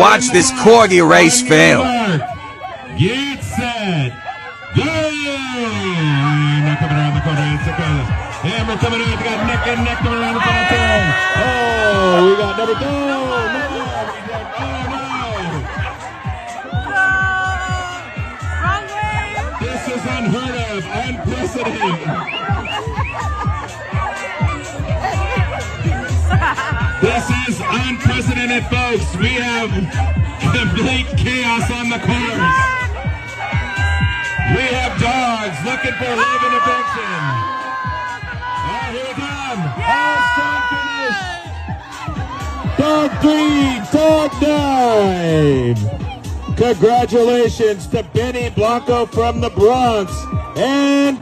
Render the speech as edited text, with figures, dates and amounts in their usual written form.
watch this Corgi race fail. Get set. Go! Hammer coming around the corner. Hammer coming in. We got neck and neck coming around the corner. Oh, we got number 2. This is unheard of, unprecedented. This is unprecedented, folks. We have complete chaos on the course. We have dogs looking for love and affection. Oh, here we come. All strong finish. Dog 3, dog 9. Congratulations to Benny Blanco from the Bronx and